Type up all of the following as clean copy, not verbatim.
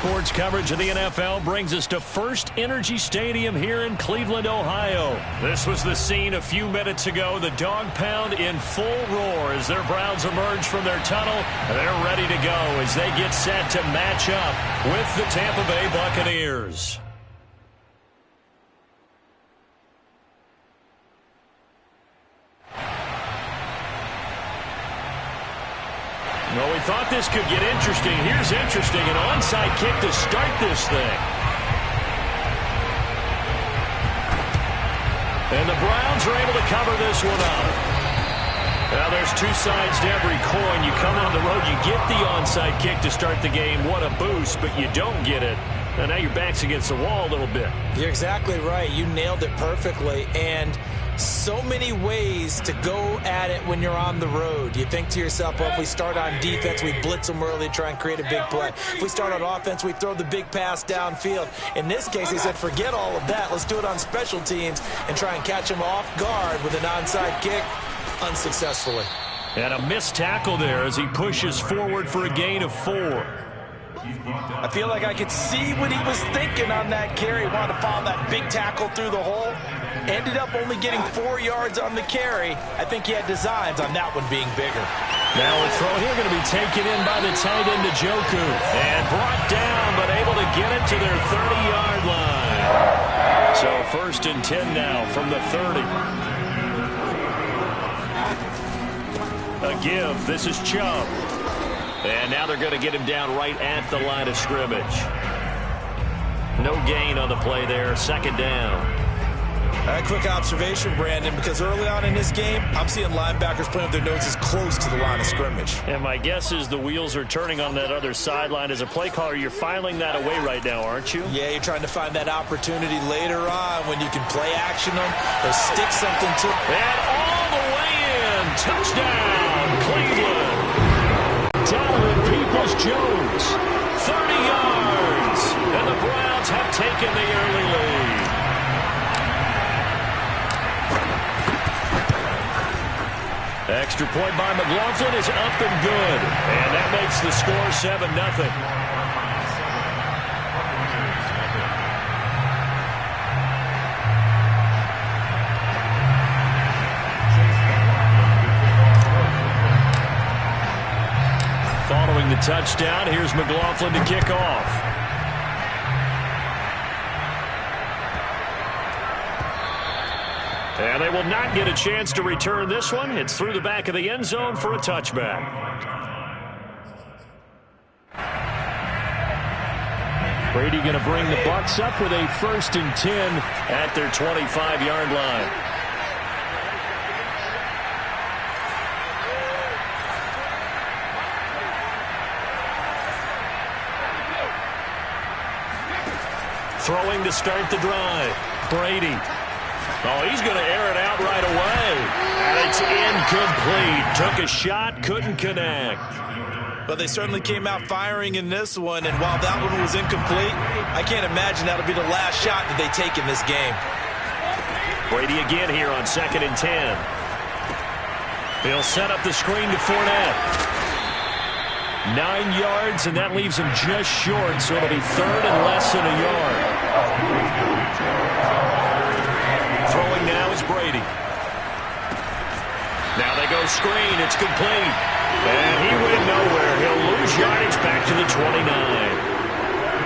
sports coverage of the NFL brings us to First Energy Stadium here in Cleveland, Ohio. This was the scene a few minutes ago. The dog pound in full roar as their Browns emerge from their tunnel. They're ready to go as they get set to match up with the Tampa Bay Buccaneers. Well, we thought this could get interesting. Here's interesting. An onside kick to start this thing. And the Browns are able to cover this one up. Now, there's two sides to every coin. You come on the road, you get the onside kick to start the game. What a boost, but you don't get it. And now your back's against the wall a little bit. You're exactly right. You nailed it perfectly. And so many ways to go at it when you're on the road. You think to yourself, well, if we start on defense, we blitz them early to try and create a big play. If we start on offense, we throw the big pass downfield. In this case, they said, forget all of that. Let's do it on special teams and try and catch them off guard with an onside kick unsuccessfully. And a missed tackle there as he pushes forward for a gain of 4. I feel like I could see what he was thinking on that carry. He wanted to follow that big tackle through the hole. Ended up only getting 4 yards on the carry. I think he had designs on that one being bigger. Now a throw here going to be taken in by the tight end Njoku. And brought down, but able to get it to their 30-yard line. So 1st and 10 now from the 30. A give. This is Chubb. And now they're going to get him down right at the line of scrimmage. No gain on the play there. 2nd down. A quick observation, Brandon, because early on in this game, I'm seeing linebackers playing with their noses close to the line of scrimmage. And my guess is the wheels are turning on that other sideline. As a play caller, you're filing that away right now, aren't you? Yeah, you're trying to find that opportunity later on when you can play action them or stick something to it. And all the way in. Touchdown, Cleveland. Donovan Peoples-Jones, 30 yards. And the Browns have taken the early lead. Extra point by McLaughlin is up and good. And that makes the score 7-0. Following the touchdown, here's McLaughlin to kick off. And they will not get a chance to return this one. It's through the back of the end zone for a touchback. Brady going to bring the Bucs up with a 1st and 10 at their 25-yard line. Throwing to start the drive. Brady. Oh, he's going to air it out right away. And it's incomplete. Took a shot, couldn't connect. But they certainly came out firing in this one, and while that one was incomplete, I can't imagine that'll be the last shot that they take in this game. Brady again here on 2nd and 10. He'll set up the screen to Fournette. 9 yards, and that leaves him just short, so it'll be 3rd and less than a yard. Throwing now is Brady. Now they go screen. It's complete. And he went nowhere. He'll lose yardage back to the 29.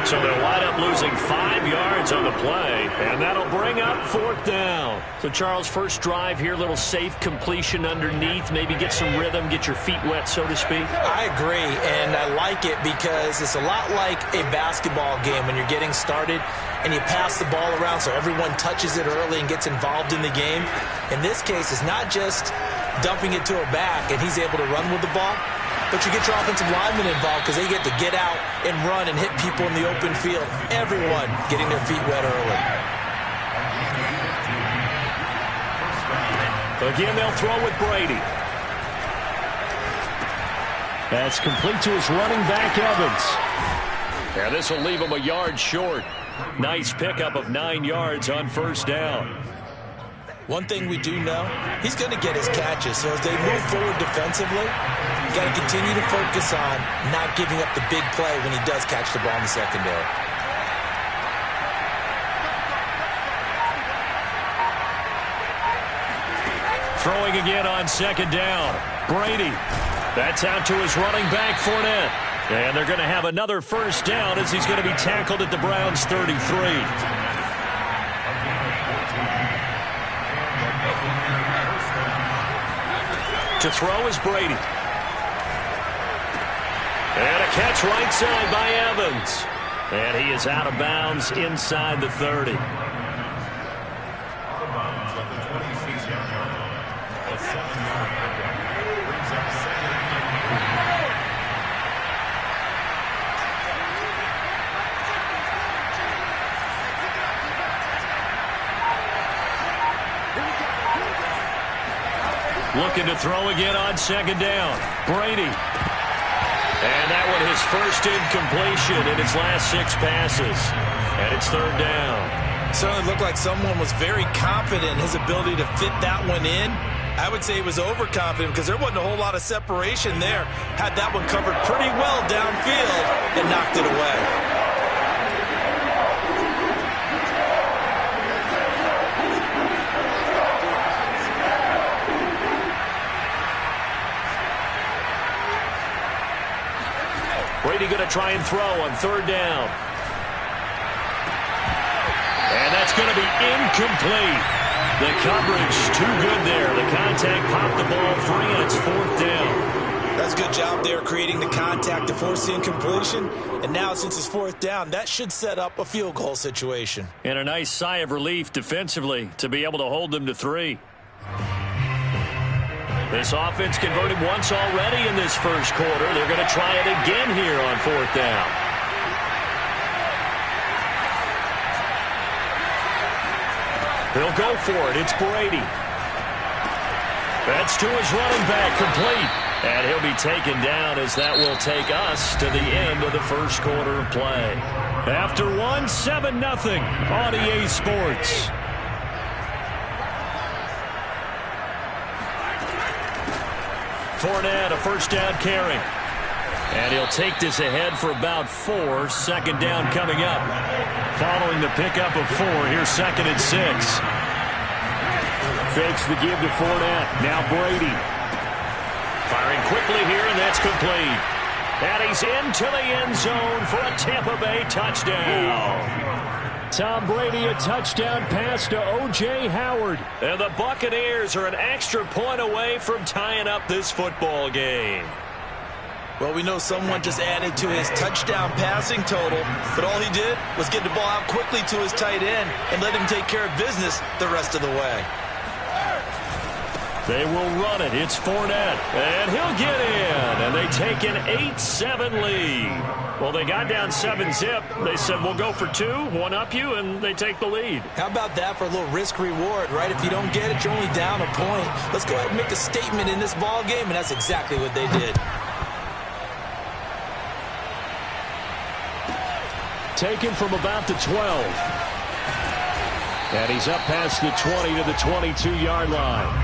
So they'll wind up losing 5 yards on the play, and that'll bring up 4th down. So, Charles, first drive here, little safe completion underneath, maybe get some rhythm, get your feet wet, so to speak. I agree, and I like it because it's a lot like a basketball game when you're getting started and you pass the ball around so everyone touches it early and gets involved in the game. In this case, it's not just dumping it to a back and he's able to run with the ball, but you get your offensive linemen involved because they get to get out and run and hit people in the open field. Everyone getting their feet wet early. Again, they'll throw with Brady. That's complete to his running back, Evans. Yeah, this will leave him a yard short. Nice pickup of 9 yards on 1st down. One thing we do know, he's going to get his catches. So as they move forward defensively, Got to continue to focus on not giving up the big play when he does catch the ball in the secondary. Throwing again on second down. Brady. That's out to his running back, Fournette. And they're going to have another first down as he's going to be tackled at the Browns' 33. To throw is Brady. And a catch right side by Evans. And he is out of bounds inside the 30. Looking to throw again on second down. Brady. And that one his first incompletion in his last 6 passes. And it's third down. Certainly looked like someone was very confident in his ability to fit that one in. I would say he was overconfident because there wasn't a whole lot of separation there. Had that one covered pretty well downfield and knocked it away. Brady going to try and throw on third down. And that's going to be incomplete. The coverage too good there. The contact popped the ball free, and it's fourth down. That's a good job there creating the contact to force the incompletion. And now since it's fourth down, that should set up a field goal situation. And a nice sigh of relief defensively to be able to hold them to 3. This offense converted once already in this first quarter. They're going to try it again here on fourth down. He'll go for it. It's Brady. That's to his running back, complete. And he'll be taken down as that will take us to the end of the first quarter of play. After one, 7-0 on EA Sports. Fournette, a first down carry. And he'll take this ahead for about 4. Second down coming up. Following the pickup of 4, here's 2nd and 6. Fakes the give to Fournette. Now Brady. Firing quickly here, and that's complete. And he's into the end zone for a Tampa Bay touchdown. Tom Brady, a touchdown pass to O.J. Howard. And the Buccaneers are an extra point away from tying up this football game. Well, we know someone just added to his touchdown passing total, but all he did was get the ball out quickly to his tight end and let him take care of business the rest of the way. They will run it. It's Fournette, and he'll get in, and they take an 8-7 lead. Well, they got down 7-zip. They said, we'll go for 2, one up you, and they take the lead. How about that for a little risk-reward, right? If you don't get it, you're only down a point. Let's go ahead and make a statement in this ball game, and that's exactly what they did. Taken from about the 12. And he's up past the 20 to the 22-yard line.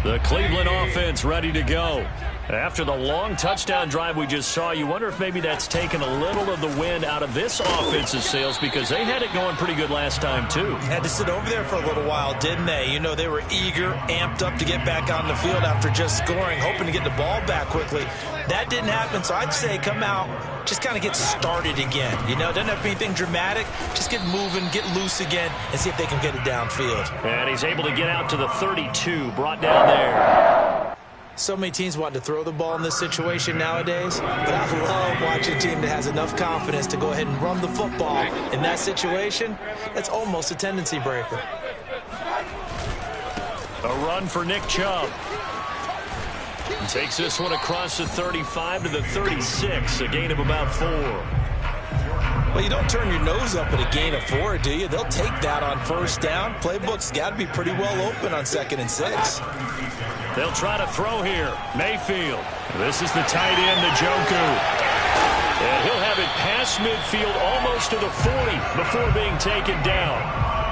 The Cleveland offense ready to go. After the long touchdown drive we just saw, you wonder if maybe that's taken a little of the wind out of this offense's sails because they had it going pretty good last time, too. Had to sit over there for a little while, didn't they? You know, they were eager, amped up to get back on the field after just scoring, hoping to get the ball back quickly. That didn't happen, so I'd say come out, just kind of get started again. You know, doesn't have to be anything dramatic. Just get moving, get loose again, and see if they can get it downfield. And he's able to get out to the 32, brought down there. So many teams want to throw the ball in this situation nowadays, but I love watching a team that has enough confidence to go ahead and run the football. In that situation, that's almost a tendency breaker. A run for Nick Chubb. He takes this one across the 35 to the 36, a gain of about 4. Well, you don't turn your nose up at a gain of 4, do you? They'll take that on first down. Playbook's got to be pretty well open on 2nd and 6. They'll try to throw here. Mayfield. This is the tight end, Njoku. And he'll have it past across midfield almost to the 40 before being taken down.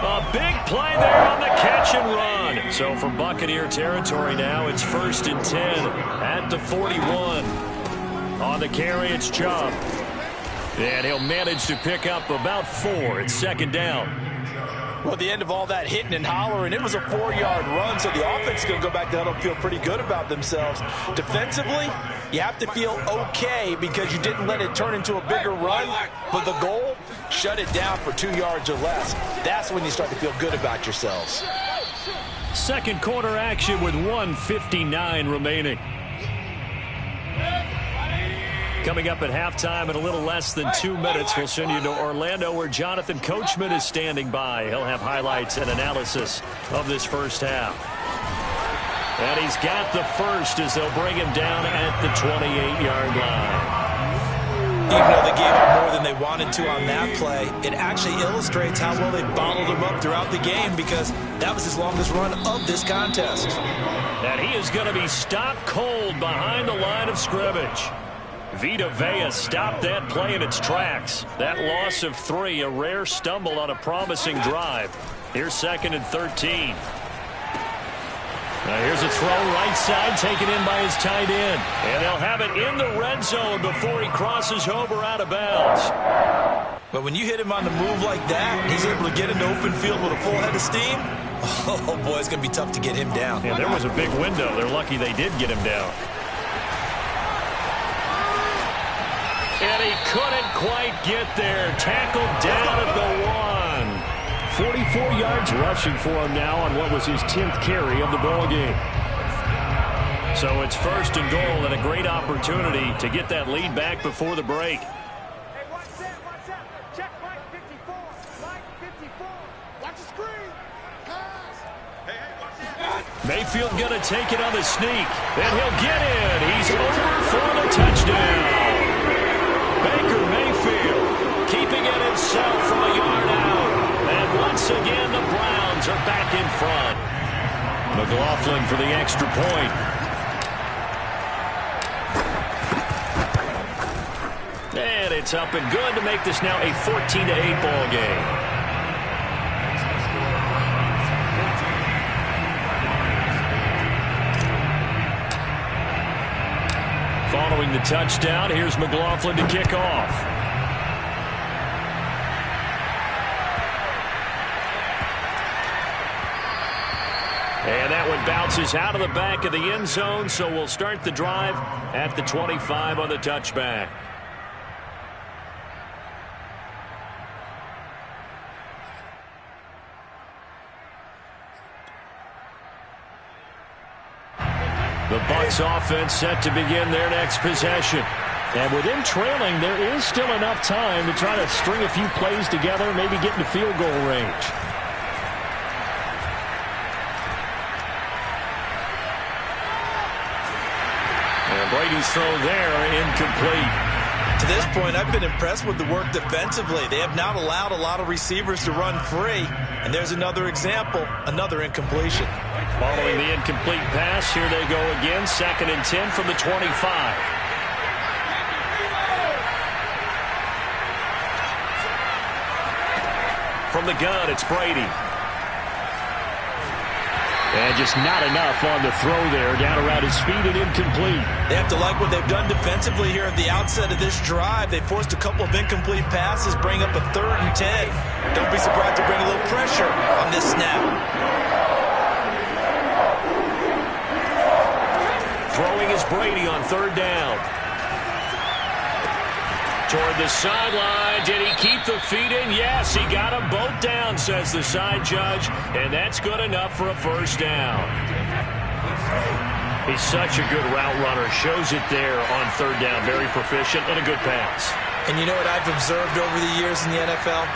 A big play there on the catch and run. So for Buccaneer territory now, it's 1st and 10 at the 41. On the carry, it's Chubb. And he'll manage to pick up about 4. It's 2nd down. Well, at the end of all that hitting and hollering, it was a 4-yard run, so the offense is going to go back down and feel pretty good about themselves. Defensively, you have to feel okay because you didn't let it turn into a bigger run, but the goal, shut it down for 2 yards or less. That's when you start to feel good about yourselves. Second quarter action with 1:59 remaining. Coming up at halftime in a little less than 2 minutes, we'll send you to Orlando where Jonathan Coachman is standing by. He'll have highlights and analysis of this first half. And he's got the first as they'll bring him down at the 28-yard line. Even though they gave up more than they wanted to on that play, it actually illustrates how well they bottled him up throughout the game because that was his longest run of this contest. And he is going to be stopped cold behind the line of scrimmage. Vita Vea stopped that play in its tracks. That loss of 3, a rare stumble on a promising drive. Here's 2nd and 13. Now here's a throw right side taken in by his tight end. And they'll have it in the red zone before he crosses over out of bounds. But when you hit him on the move like that, he's able to get into open field with a full head of steam. Oh, boy, it's going to be tough to get him down. And there was a big window. They're lucky they did get him down. And he couldn't quite get there. Tackled down at the 1. 44 yards rushing for him now on what was his 10th carry of the ball game. So it's 1st and goal and a great opportunity to get that lead back before the break. Hey, watch that. Check Mike 54. Mike 54. Watch the screen. Pass. Hey, watch that. Mayfield going to take it on the sneak. And he'll get in. He's over for the touchdown. Baker Mayfield keeping it himself from a yard out. And once again, the Browns are back in front. McLaughlin for the extra point. And it's up and good to make this now a 14-8 ball game. Following the touchdown, here's McLaughlin to kick off. And that one bounces out of the back of the end zone, so we'll start the drive at the 25 on the touchback. The Bucs offense set to begin their next possession. And with them trailing, there is still enough time to try to string a few plays together, maybe get into field goal range. And Brady's throw there, incomplete. To this point, I've been impressed with the work defensively. They have not allowed a lot of receivers to run free. And there's another example, another incompletion. Following the incomplete pass, here they go again. 2nd and 10 from the 25. From the gun, it's Brady. And just not enough on the throw there. Down around his feet and incomplete. They have to like what they've done defensively here at the outset of this drive. They forced a couple of incomplete passes, bring up a 3rd and 10. Don't be surprised to bring a little pressure on this snap. Throwing is Brady on 3rd down. Toward the sideline. Did he keep the feet in? Yes, he got them both down, says the side judge. And that's good enough for a 1st down. He's such a good route runner. Shows it there on 3rd down. Very proficient and a good pass. And you know what I've observed over the years in the NFL?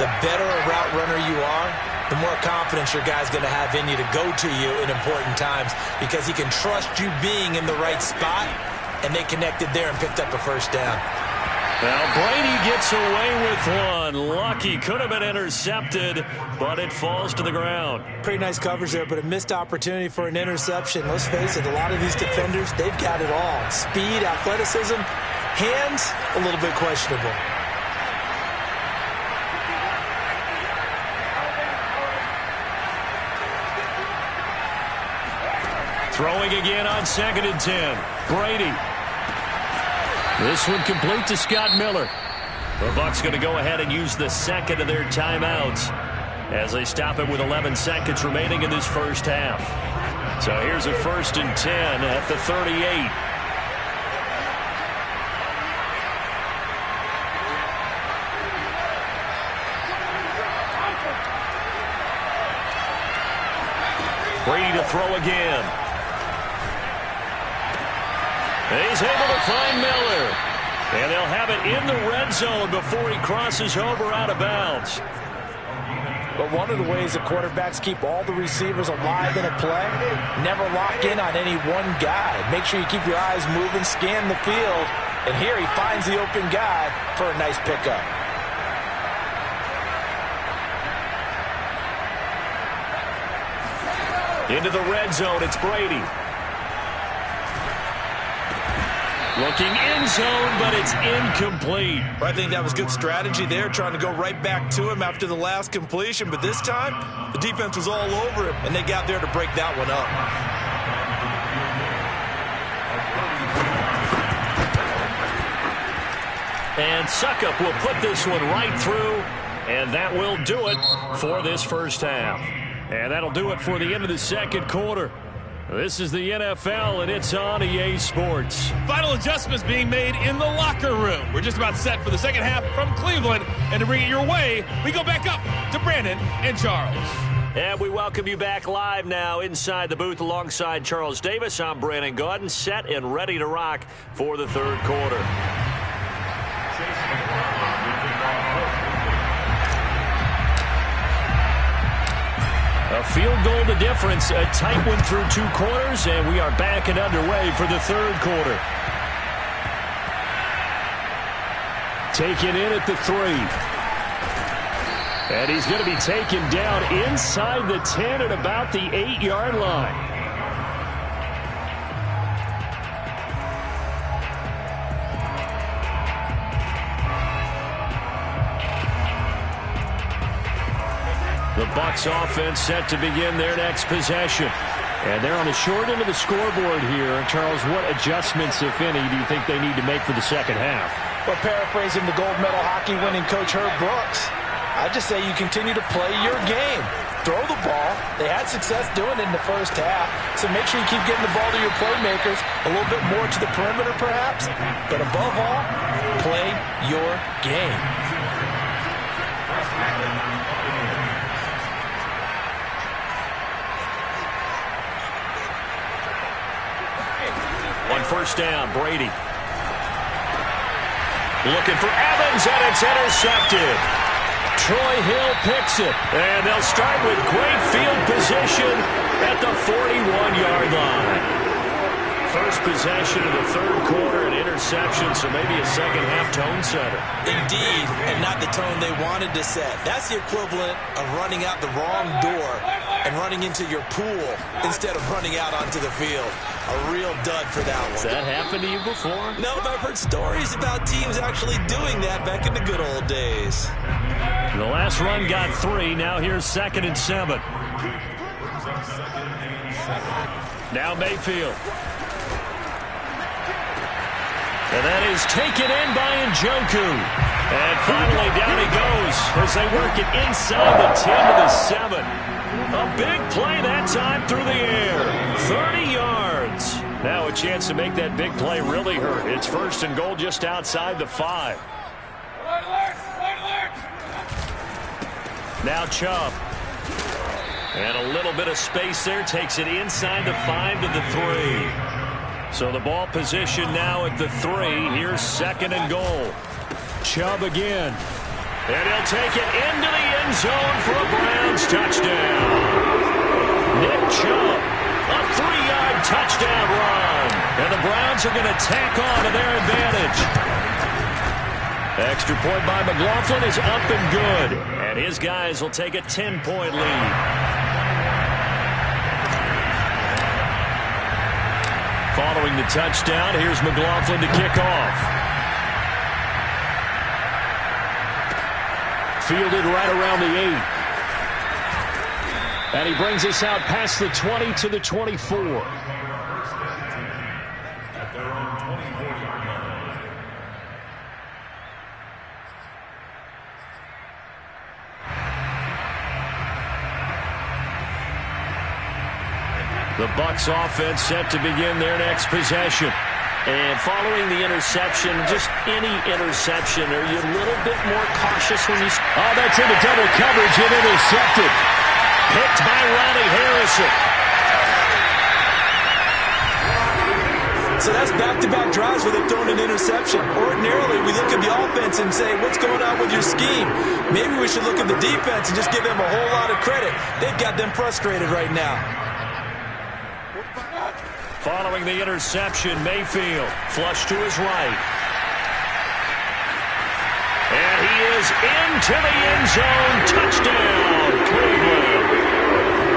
The better a route runner you are, the more confidence your guy's going to have in you to go to you in important times because he can trust you being in the right spot, and they connected there and picked up a 1st down. Well, Brady gets away with one. Lucky, could have been intercepted, but it falls to the ground. Pretty nice coverage there, but a missed opportunity for an interception. Let's face it, a lot of these defenders, they've got it all. Speed, athleticism, hands, a little bit questionable. Throwing again on 2nd and 10. Brady. This one complete to Scott Miller. The Bucs going to go ahead and use the second of their timeouts as they stop it with 11 seconds remaining in this first half. So here's a 1st and 10 at the 38. Brady to throw again. He's able to find Miller. And they'll have it in the red zone before he crosses over out of bounds. But one of the ways that quarterbacks keep all the receivers alive in a play, never lock in on any one guy. Make sure you keep your eyes moving, scan the field. And here he finds the open guy for a nice pickup. Into the red zone, it's Brady. Looking end zone, but it's incomplete. I think that was good strategy there, trying to go right back to him after the last completion. But this time, the defense was all over him, and they got there to break that one up. And Suckup will put this one right through, and that will do it for this first half. And that'll do it for the end of the second quarter. This is the NFL, and it's on EA Sports. Final adjustments being made in the locker room. We're just about set for the second half from Cleveland. And to bring it your way, we go back up to Brandon and Charles. And we welcome you back live now inside the booth alongside Charles Davis. I'm Brandon Gaudin, set and ready to rock for the third quarter. A field goal the difference, a tight one through 2 quarters, and we are back and underway for the third quarter. Taken in at the 3. And he's going to be taken down inside the 10 at about the 8-yard line. The Bucs offense set to begin their next possession. And they're on the short end of the scoreboard here. Charles, what adjustments, if any, do you think they need to make for the second half? Well, paraphrasing the gold medal hockey winning coach Herb Brooks, I just say you continue to play your game. Throw the ball. They had success doing it in the first half, so make sure you keep getting the ball to your playmakers, a little bit more to the perimeter perhaps, but above all, play your game. On first down, Brady. Looking for Evans, and it's intercepted. Troy Hill picks it, and they'll start with great field position at the 41-yard line. First possession of the third quarter, an interception, so maybe a second-half tone setter. Indeed, and not the tone they wanted to set. That's the equivalent of running out the wrong door and running into your pool instead of running out onto the field. A real dud for that one. Has that happened to you before? No, but I've heard stories about teams actually doing that back in the good old days. The last run got 3. Now here's 2nd and 7. Now Mayfield. And that is taken in by Njoku. And finally down he goes as they work it inside the 10 to the 7. A big play that time through the air. 30 yards. Now a chance to make that big play really hurt. It's 1st and goal just outside the 5. Now Chubb. And a little bit of space there. Takes it inside the 5 to the 3. So the ball position now at the 3. Here's 2nd and goal. Chubb again. And he'll take it into the end zone for a Browns touchdown. Nick Chubb, a 3-yard touchdown run. And the Browns are going to tack on to their advantage. Extra point by McLaughlin is up and good. And his guys will take a 10-point lead. Following the touchdown, here's McLaughlin to kick off. Fielded right around the 8. And he brings us out past the 20 to the 24. The Bucs offense set to begin their next possession. And following the interception, just any interception, are you a little bit more cautious when you... Oh, that's into double coverage and intercepted. Picked by Ronnie Harrison. So that's back-to-back drives where they've thrown an interception. Ordinarily, we look at the offense and say, what's going on with your scheme? Maybe we should look at the defense and just give them a whole lot of credit. They've got them frustrated right now. Following the interception, Mayfield flush to his right. And he is into the end zone. Touchdown, Cleveland.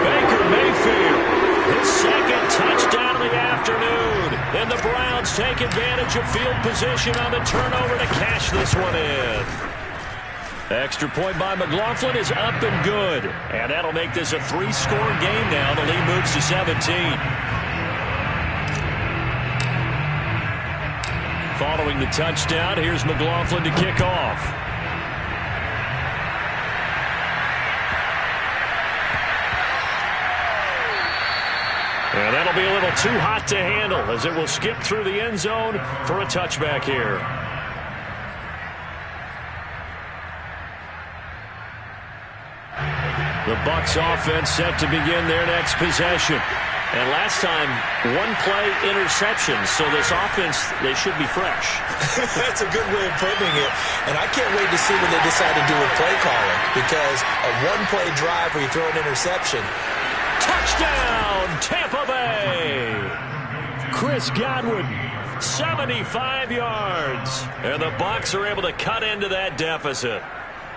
Baker Mayfield, his second touchdown of the afternoon. And the Browns take advantage of field position on the turnover to cash this one in. Extra point by McLaughlin is up and good. And that'll make this a 3-score game now. The lead moves to 17. Following the touchdown, here's McLaughlin to kick off. And that'll be a little too hot to handle as it will skip through the end zone for a touchback here. The Bucs offense set to begin their next possession. And last time, one-play interception, so this offense, they should be fresh. That's a good way of putting it. And I can't wait to see what they decide to do with play calling, because a one-play drive where you throw an interception. Touchdown, Tampa Bay! Chris Godwin, 75 yards. And the Bucs are able to cut into that deficit.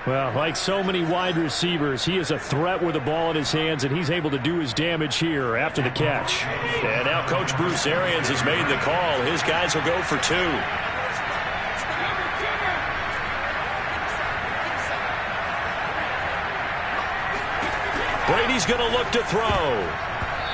Well, like so many wide receivers, he is a threat with the ball in his hands, and he's able to do his damage here after the catch. And now Coach Bruce Arians has made the call. His guys will go for 2. Brady's going to look to throw.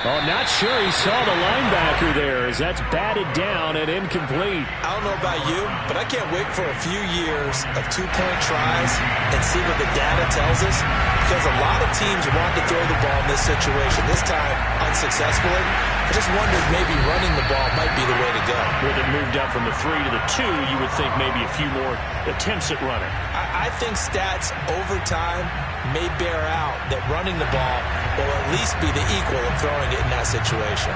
Oh, not sure he saw the linebacker there as that's batted down and incomplete. I don't know about you, but I can't wait for a few years of 2-point tries and see what the data tells us, because a lot of teams want to throw the ball in this situation. This time, unsuccessfully. I just wonder if maybe running the ball might be the way to go. With it moved up from the 3 to the 2, you would think maybe a few more attempts at running. I think stats over time may bear out that running the ball will at least be the equal of throwing it in that situation.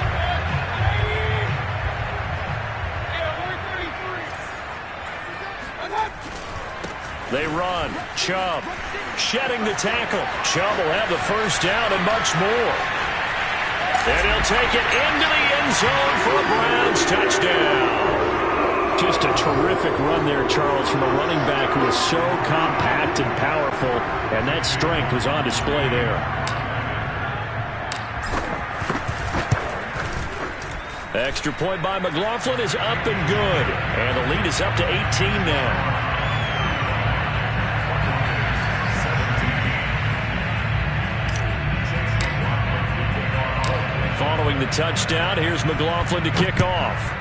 They run. Chubb shedding the tackle. Chubb will have the first down and much more. And he'll take it into the end zone for a Browns touchdown. Just a terrific run there, Charles, from a running back who is so compact and powerful, and that strength was on display there. Extra point by McLaughlin is up and good. And the lead is up to 18 now. Following the touchdown, here's McLaughlin to kick off.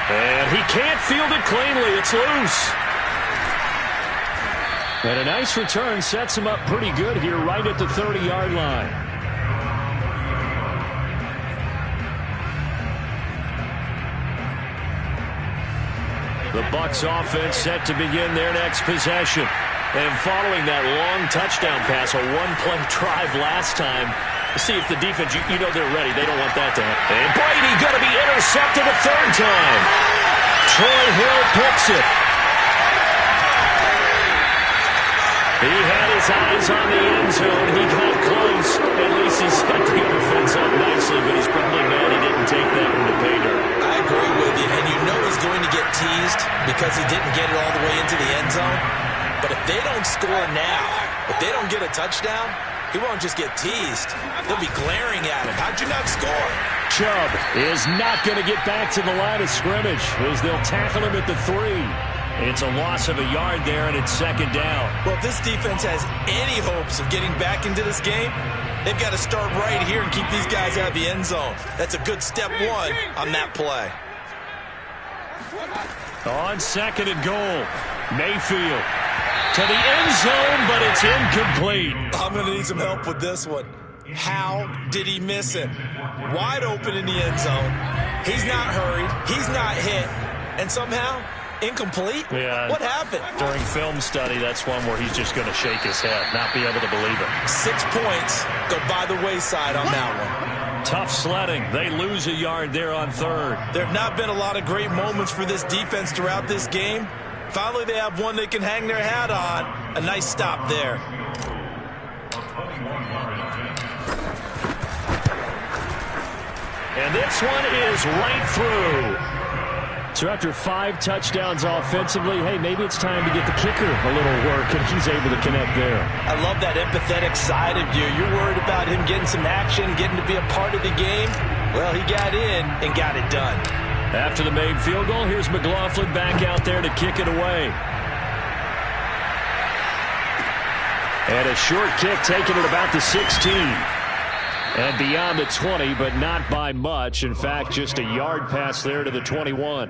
And he can't field it cleanly. It's loose. And a nice return sets him up pretty good here right at the 30-yard line. The Bucs offense set to begin their next possession. And following that long touchdown pass, a one-play drive last time, see if the defense, you know they're ready. They don't want that to happen. And Brady going to be intercepted a third time. Troy Hill picks it. He had his eyes on the end zone. He got close. At least he set the defense up nicely, but he's probably mad he didn't take that one to pay dirt. I agree with you, and you know he's going to get teased because he didn't get it all the way into the end zone. But if they don't score now, if they don't get a touchdown, he won't just get teased. They'll be glaring at him. How'd you not score? Chubb is not going to get back to the line of scrimmage as they'll tackle him at the 3. It's a loss of a yard there, and it's second down. Well, if this defense has any hopes of getting back into this game, they've got to start right here and keep these guys out of the end zone. That's a good step 1 on that play. On second and goal, Mayfield to the end zone, but it's incomplete. I'm going to need some help with this one. How did he miss him? Wide open in the end zone. He's not hurried. He's not hit. And somehow, incomplete? Yeah. What happened? During film study, that's one where he's just going to shake his head, not be able to believe it. 6 points go by the wayside on that one. Tough sledding. They lose a yard there on third. There have not been a lot of great moments for this defense throughout this game. Finally, they have one they can hang their hat on. A nice stop there. And this one is right through. So after 5 touchdowns offensively, hey, maybe it's time to get the kicker a little work, and he's able to connect there. I love that empathetic side of you. You're worried about him getting some action, getting to be a part of the game. Well, he got in and got it done. After the made field goal, here's McLaughlin back out there to kick it away. And a short kick taken at about the 16. And beyond the 20, but not by much. In fact, just a yard pass there to the 21.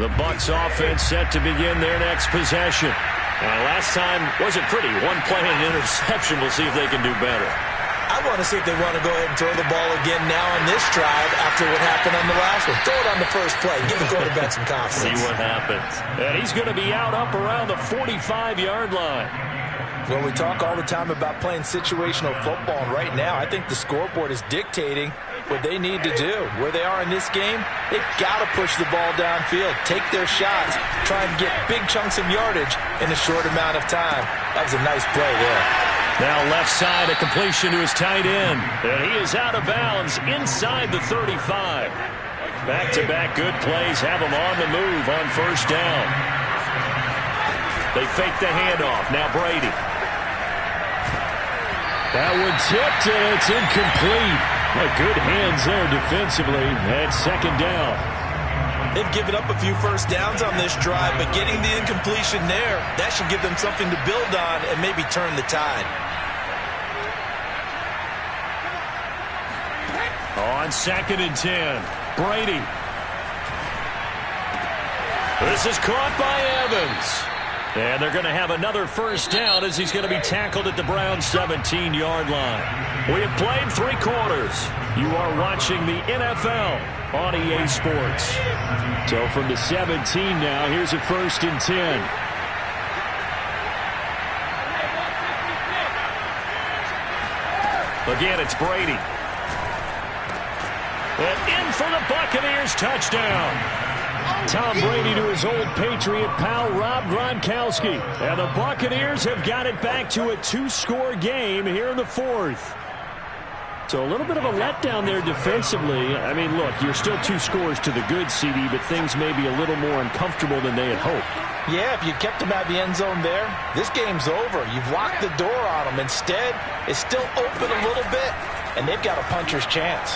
The Bucs offense set to begin their next possession. Last time wasn't pretty. One play and an interception. We'll see if they can do better. I want to see if they want to go ahead and throw the ball again now on this drive after what happened on the last one. Throw it on the first play. Give the quarterback some confidence. See what happens. And he's going to be out up around the 45-yard line. Well, we talk all the time about playing situational football, and right now I think the scoreboard is dictating what they need to do. Where they are in this game, they've got to push the ball downfield, take their shots, try and get big chunks of yardage in a short amount of time. That was a nice play there. Now left side, a completion to his tight end. And he is out of bounds inside the 35. Back-to-back good plays have him on the move on first down. They fake the handoff. Now Brady. That one tipped, and it's incomplete. Well, good hands there defensively. And second down. They've given up a few first downs on this drive, but getting the incompletion there, that should give them something to build on and maybe turn the tide. On 2nd and 10, Brady. This is caught by Evans. And they're going to have another first down as he's going to be tackled at the Browns' 17-yard line. We have played 3 quarters. You are watching the NFL on EA Sports. So from the 17 now, here's a 1st and 10. Again, it's Brady. And in for the Buccaneers touchdown. Tom Brady to his old Patriot pal, Rob Gronkowski. And the Buccaneers have got it back to a 2-score game here in the 4th. So a little bit of a letdown there defensively. I mean, look, you're still 2 scores to the good, CD, but things may be a little more uncomfortable than they had hoped. Yeah, if you kept them out the end zone there, this game's over. You've locked the door on them. Instead, it's still open a little bit, and they've got a puncher's chance.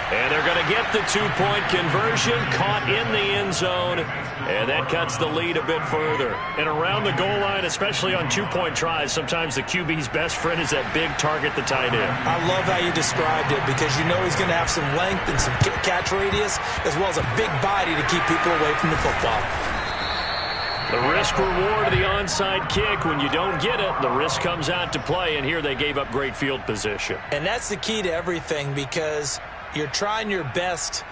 And they're going to get the 2-point conversion, caught in the end zone, and that cuts the lead a bit further. And around the goal line, especially on 2-point tries, sometimes the QB's best friend is that big target, the tight end. I love how you described it because you know he's going to have some length and some catch radius as well as a big body to keep people away from the football. The risk-reward of the onside kick, when you don't get it, the risk comes out to play, and here they gave up great field position. And that's the key to everything because you're trying your best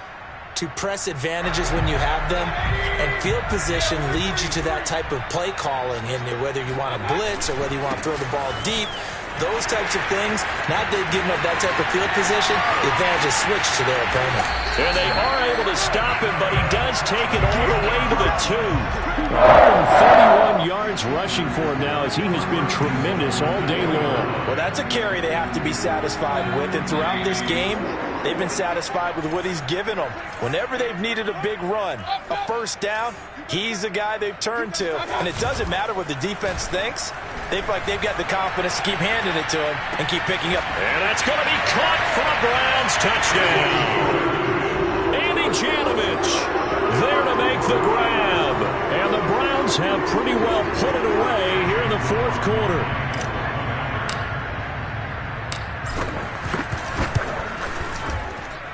to press advantages when you have them, and field position leads you to that type of play calling, and whether you want to blitz or whether you want to throw the ball deep, those types of things, now that they've given up that type of field position, the advantage is switched to their opponent. And they are able to stop him, but he does take it all the way to the 2. 31 yards rushing for him now as he has been tremendous all day long. Well, that's a carry they have to be satisfied with, and throughout this game, they've been satisfied with what he's given them. Whenever they've needed a big run, a first down, he's the guy they've turned to. And it doesn't matter what the defense thinks. They feel like they've got the confidence to keep handing it to him and keep picking up. And that's going to be caught for a Browns touchdown. Andy Janovich there to make the grab. And the Browns have pretty well put it away here in the 4th quarter.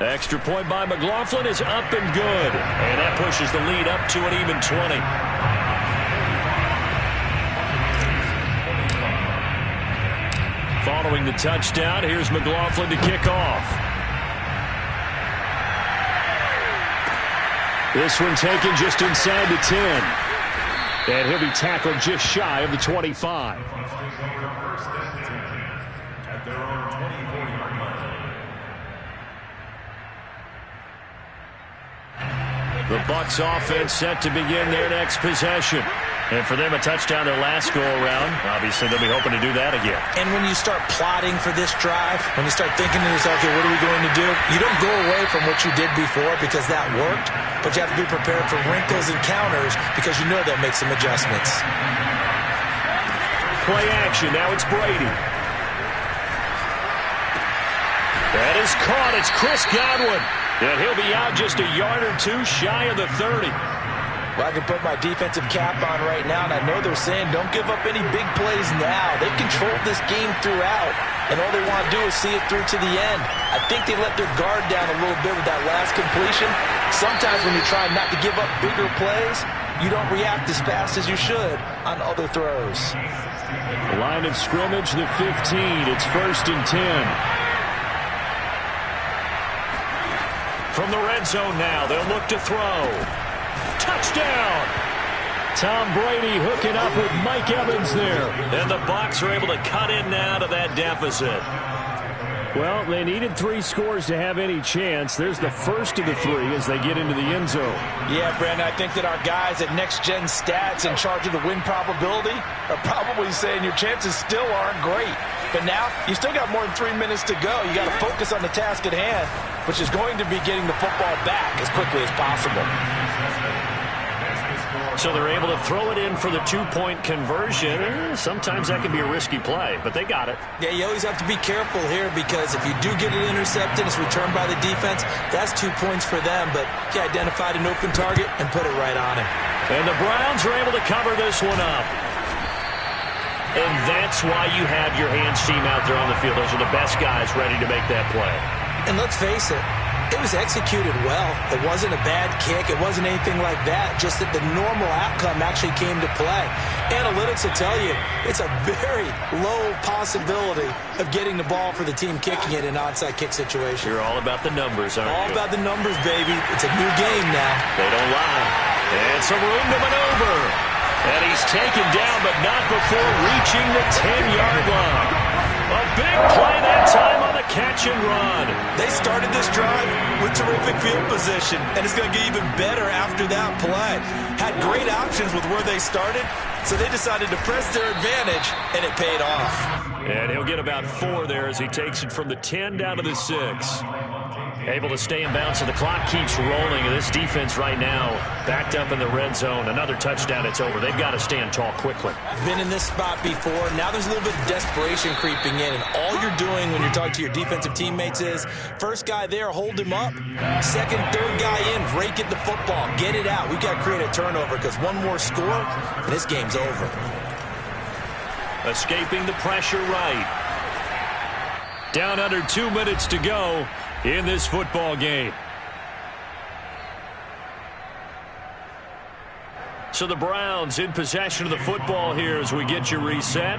Extra point by McLaughlin is up and good. And that pushes the lead up to an even 20. following the touchdown. Here's McLaughlin to kick off. This one taken just inside the 10. And he'll be tackled just shy of the 25. The Bucs offense set to begin their next possession. And for them, a touchdown their last go-around. Obviously, they'll be hoping to do that again. And when you start plotting for this drive, when you start thinking to yourself, okay, what are we going to do? You don't go away from what you did before because that worked, but you have to be prepared for wrinkles and counters because you know they'll make some adjustments. Play action. Now it's Brady. That is caught. It's Chris Godwin. And he'll be out just a yard or two shy of the 30. Well, I can put my defensive cap on right now, and I know they're saying don't give up any big plays now. They've controlled this game throughout, and all they want to do is see it through to the end. I think they let their guard down a little bit with that last completion. Sometimes when you try not to give up bigger plays, you don't react as fast as you should on other throws. Line of scrimmage, the 15. It's 1st and 10. From the red zone now, they'll look to throw. Touchdown! Tom Brady hooking up with Mike Evans there. And the Bucs are able to cut in now to that deficit. Well, they needed 3 scores to have any chance. There's the first of the 3 as they get into the end zone. Yeah, Brandon, I think that our guys at Next Gen Stats in charge of the win probability are probably saying your chances still aren't great. But now, you still got more than 3 minutes to go. You got to focus on the task at hand, which is going to be getting the football back as quickly as possible. So they're able to throw it in for the 2-point conversion. Sometimes that can be a risky play, but they got it. Yeah, you always have to be careful here because if you do get it intercepted, it's returned by the defense, that's 2 points for them. But he identified an open target and put it right on him. And the Browns are able to cover this one up. And that's why you have your hands team out there on the field. Those are the best guys ready to make that play. And let's face it, it was executed well. It wasn't a bad kick. It wasn't anything like that. Just that the normal outcome actually came to play. Analytics will tell you it's a very low possibility of getting the ball for the team kicking it in an onside kick situation. You're all about the numbers, aren't you? All about the numbers, baby. It's a new game now. They don't lie. And some room to maneuver. And he's taken down, but not before reaching the 10-yard line. A big play that time on the catch and run. They started this drive with terrific field position, and it's going to get even better after that play. Had great options with where they started, so they decided to press their advantage, and it paid off. And he'll get about 4 there as he takes it from the 10 down to the 6. Able to stay in bounds, so the clock keeps rolling. And this defense right now backed up in the red zone. Another touchdown, it's over. They've got to stand tall quickly. Been in this spot before. Now there's a little bit of desperation creeping in. And all you're doing when you're talking to your defensive teammates is, first guy there, hold him up. Second, third guy in, rake at the football. Get it out. We've got to create a turnover because one more score, and this game's over. Escaping the pressure right. Down under 2 minutes to go in this football game. So the Browns in possession of the football here as we get you reset.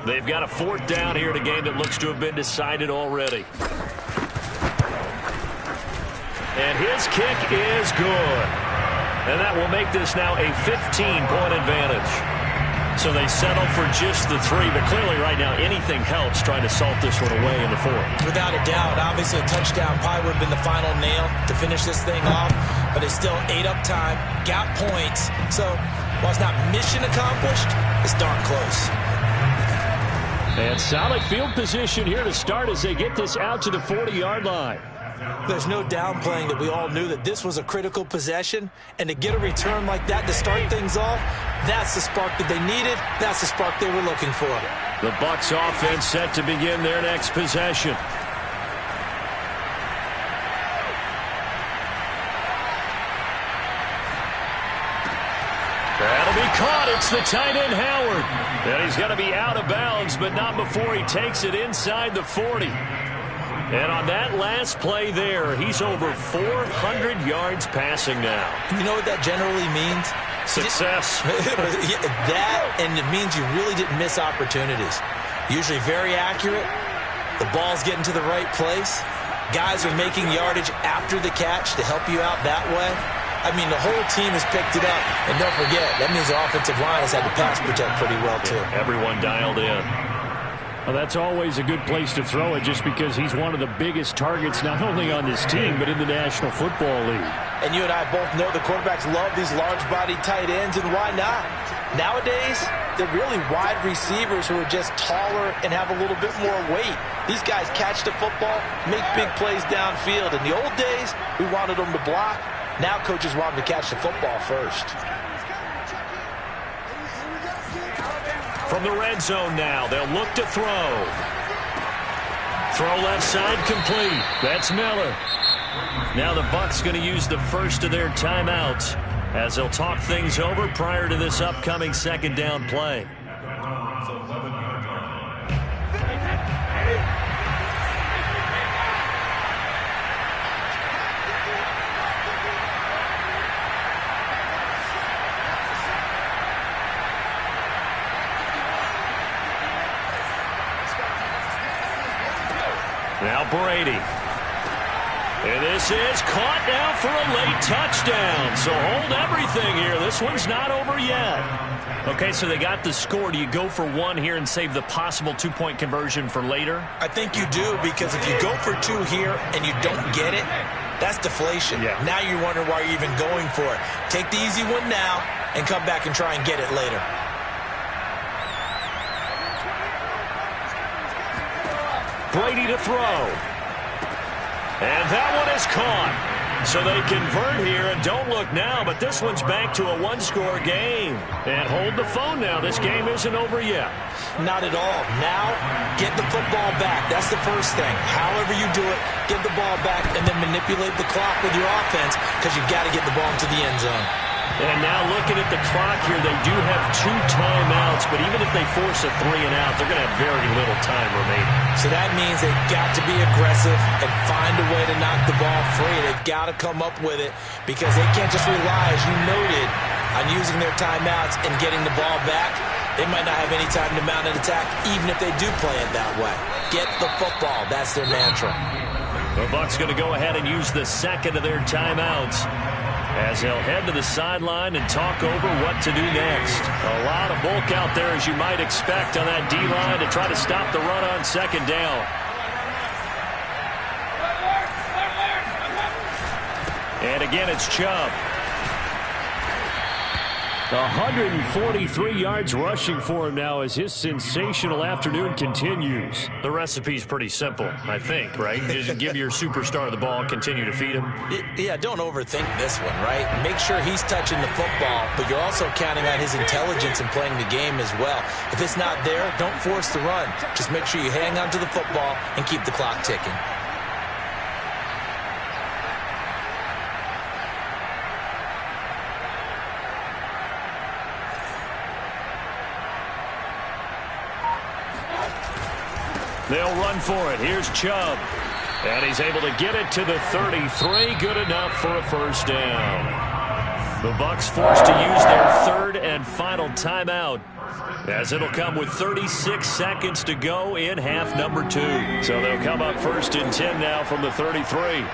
They've got a 4th down here in a game that looks to have been decided already. And his kick is good. And that will make this now a 15-point advantage. So they settle for just the 3, but clearly right now anything helps trying to salt this one away in the 4th. Without a doubt, obviously a touchdown probably would have been the final nail to finish this thing off, but it's still ate up time, got points. So while it's not mission accomplished, it's darn close. And solid field position here to start as they get this out to the 40-yard line. There's no downplaying that we all knew that this was a critical possession, and to get a return like that to start things off, that's the spark that they needed. That's the spark they were looking for. The Bucs offense set to begin their next possession. That'll be caught. It's the tight end, Howard. And he's going to be out of bounds, but not before he takes it inside the 40. And on that last play there, he's over 400 yards passing now. You know what that generally means? Success. That, and it means you really didn't miss opportunities. Usually very accurate, The ball's getting to the right place. Guys are making yardage after the catch to help you out that way. I mean, the whole team has picked it up. And don't forget, that means the offensive line has had to pass protect pretty well, too. Yeah, everyone dialed in. Well, that's always a good place to throw it just because he's one of the biggest targets not only on this team but in the National Football League. And you and I both know the quarterbacks love these large-bodied tight ends, and why not? Nowadays, they're really wide receivers who are just taller and have a little bit more weight. These guys catch the football, make big plays downfield. In the old days, we wanted them to block. Now coaches want them to catch the football first. From the red zone now, they'll look to throw. Throw left side complete. That's Miller. Now the Bucs going to use the first of their timeouts as they'll talk things over prior to this upcoming second down play. Now Brady. And this is caught now for a late touchdown. So hold everything here. This one's not over yet. Okay, so they got the score. Do you go for one here and save the possible two-point conversion for later? I think you do, because if you go for two here and you don't get it, that's deflation. Yeah. Now you're wondering why you're even going for it. Take the easy one now and come back and try and get it later. Brady to throw. And that one is caught. So they convert here, and don't look now, but this one's back to a one-score game. And hold the phone now. This game isn't over yet. Not at all. Now, get the football back. That's the first thing. However you do it, get the ball back and then manipulate the clock with your offense, because you've got to get the ball into the end zone. And now looking at the clock here, they do have 2 timeouts, but even if they force a 3 and out, they're going to have very little time remaining. So that means they've got to be aggressive and find a way to knock the ball free. They've got to come up with it, because they can't just rely, as you noted, on using their timeouts and getting the ball back. They might not have any time to mount an attack, even if they do play it that way. Get the football. That's their mantra. The Bucs going to go ahead and use the second of their timeouts as they'll head to the sideline and talk over what to do next. A lot of bulk out there, as you might expect, on that D-line to try to stop the run on second down. And again, it's Chubb. 143 yards rushing for him now as his sensational afternoon continues. The recipe's pretty simple, I think, right? Just give your superstar the ball, continue to feed him. Yeah, don't overthink this one, right? Make sure he's touching the football, but you're also counting on his intelligence in playing the game as well. If it's not there, don't force the run. Just make sure you hang on to the football and keep the clock ticking. They'll run for it. Here's Chubb. And he's able to get it to the 33. Good enough for a first down. The Bucs forced to use their third and final timeout, as it'll come with 36 seconds to go in half number 2. So they'll come up first and 10 now from the 33.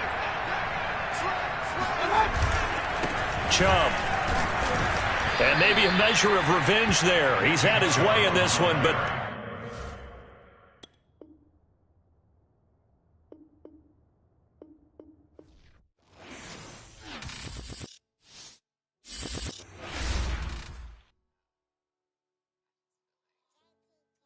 Chubb. And maybe a measure of revenge there. He's had his way in this one, but